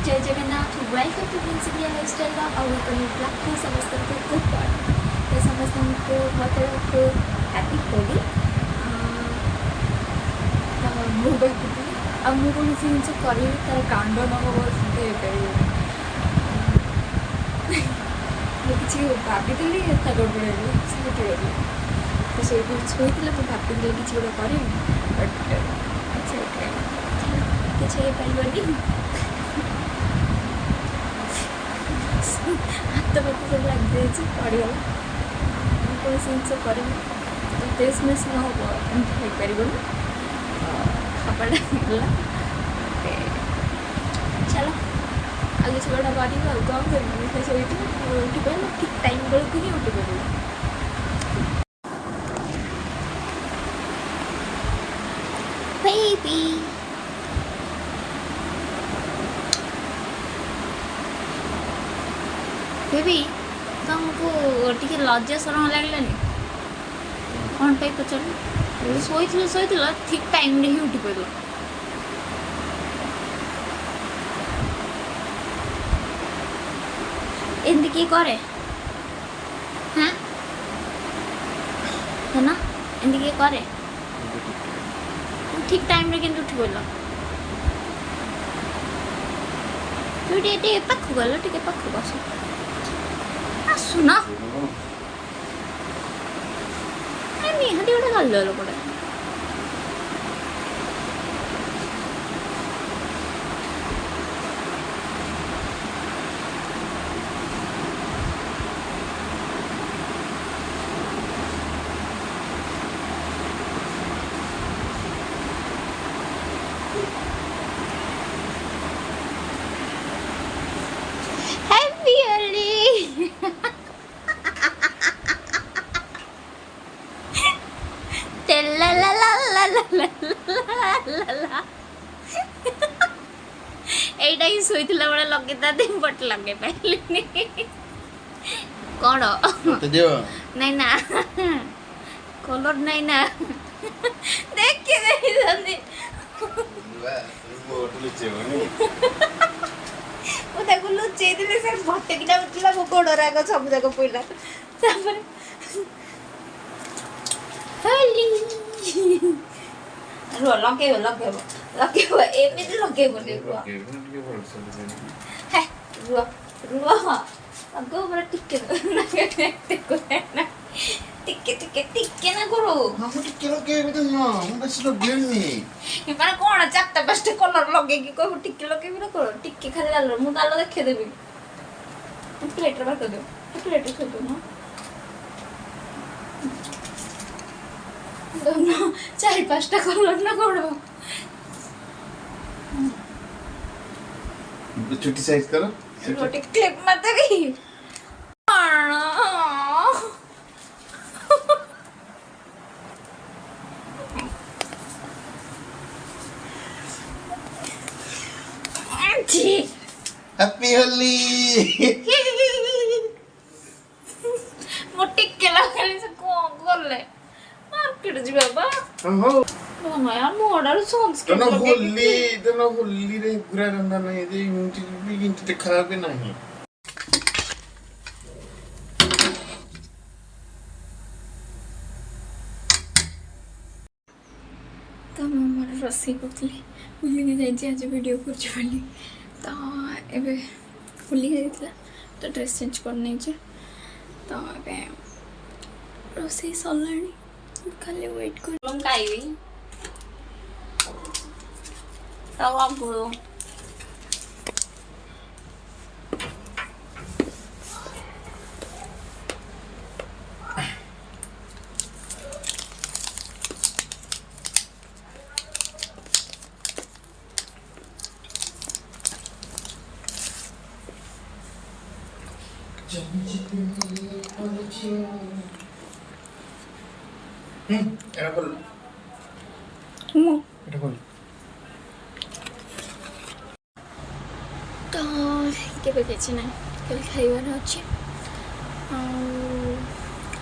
जय Jagannath welcome to प्रिंसिपियल lifestyle और blog समस्त को गुड मॉर्निंग तो समस्त को मतलब हैप्पी होली तो मुझे आ मुझे कौन सी जिन करी तार कांड न हो किसी भाभी गड़बड़ उठी गली तो से शोला तो भाभी किसी गोटे कर किसी पार्बनी हाथ पात सब लग जाए पड़गला कौन जिन कर ड्रेस मेस न हो पार खपड़ा गला चलो आगे किसी गोटा कर कौन कर उठी पार ठीक टाइम बेलू ही उठी पार बेबी बेबी तुमको टी लज्जा शरम लगलानी कौन पे पचार शोला ठीक टाइम ही उठी पड़ल एमती किए करे हाँ है ना एमती किए करे ठीक टाइम रे केंद्र उठी पड़ल तू पाख गल टे पाख बस आसुना निहाती गोटे गल लोकटा एटा ही सोईथिला बडा लगेता दे बट लगे पाइलिनी कोन तो देव नहीं ना कलर नहीं ना देख के नहीं जल्दी वो लुचे होनी ओ देखो लुचे दिले से भटकिना उठला वो गोडरा को सब जगह पइला तापर हली रो लगे एमती लगे बोले है रो अगो बड़ा टिके टिके ना करो हम टिके लगे भी तो ना हम बस लगे नहीं माने कोन चारटा पांचटा कलर लगे कि को टिके लगे भी ना करो टिके खाली डाल मु डाल देखे देबी प्लेट रे कर दो प्लेट कर दो ना दोनों चार पांचटा कलर ना करो छोटी साइज करो छोटी क्लिप मत गई हैप्पी होली मोटी के लगले से को गले मार्केट जी बाबा हो ना यार मोडल संस्कृत तो होली रे पूरा रंदा नहीं दे मुंटी भी गिनती खराब नहीं तो मोर रसी करथली भूली के जाई आज वीडियो करछ बोली तो एबे भूली गईला तो ड्रेस चेंज करने छे तो एबे रसी सलानी खाली वेट कर हम खाइबी तब आप बोलो एरा बोल एटा बोल तो केबे किछि ना खाली खाइबार अछि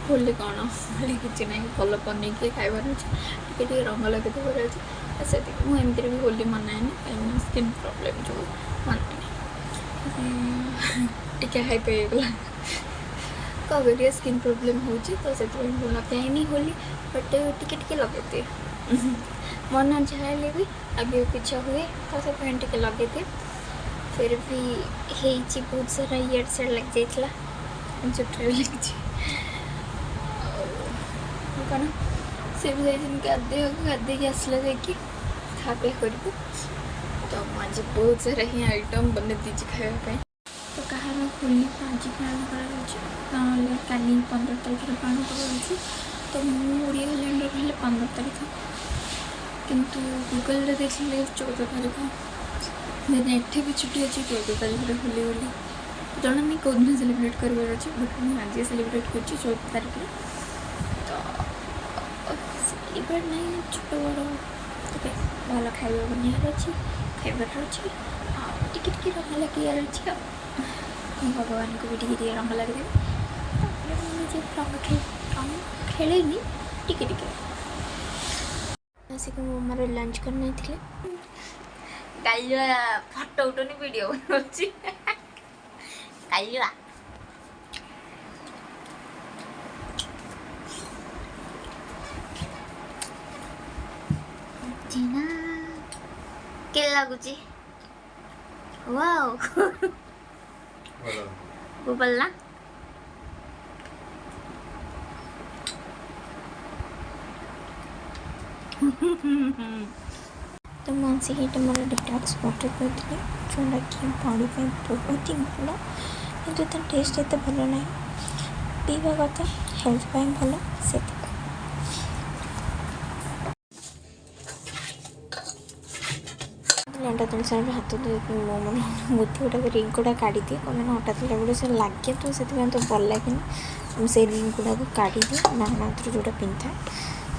होली कौन होली किसी ना भल पनीर के खाइबार अच्छे टे रंग लगे देवार अच्छे से मुझे भी होली मनाए कहीं स्किन प्रॉब्लम जो मनाए टिके हाई पाइगला क्या करिए स्किन प्रोब्लेम हो तो से लगाएनी होली बट टिके टिके लगेते मन जहाँ भी आगे पीछा हुए तो से टिके लगेते फिर भी है बहुत सारा इयर सेड लग जाइला चुट्रे लगी कौन से भी गाधे आसला जाकि खापे कर तो आज बहुत सारा ही आइटम बन दीजिए खावाई तो कहार होली आज पालन कर काली 15 तारीख पालन कर तो मुझे कैलेंडर कहले 15 तारीख किंतु गूगल देखिए 14 तारीख देन एठे भी छुट्टी अच्छी 14 तारीख होली होली जना नहीं कौन दिन सेलिब्रेट कर बट मुझे आज सेलिब्रेट कर 14 तारीख तो सेलिब्रेट नहीं छोट बड़ तो भल खाଇବା बनियार अच्छी खाइबार अच्छी टिके टिके रंग लगे अच्छी भगवान को भी टिके रंग लगे मुझे रंग खेलेनी टिके टिके आसिक मोर लंच करने थे कालिया फोटो उठोनी वीडियो बनाऊँ कालिया जीना के लगुची वाओ गोपाल ना तो मानसी ये मोर डिटॉक्स वाटर पीते जोटा कि बॉडी पे बहुत ही भल कि टेस्ट एत भल ना पीवा कथा हेल्थ भल से अंडा तुम से हाथ धोई मो मन मुठी गुटा रिंग गुड़ा काढ़ी दिए कौन अटा तेल गुड़ा से लगे तो से तो भल लगे से रिंग गुड़ा को काढ़ी दिए ना हाथ जोटा पिंधा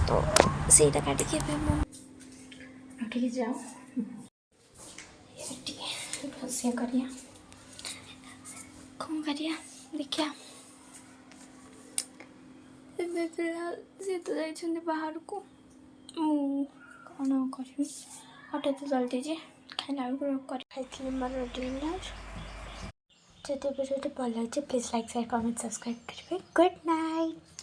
तो सहीटा काटिकी रखिकी जाओ भसिया करिया कौन करिया देखिया सी तो जाइछन्ति बाहर को मु कौन करी हटे तो जल्दी जे खाना कर खाई मोर डिनर जब वीडियो भल लगे please like share comment subscribe करेंगे गुड नाइट।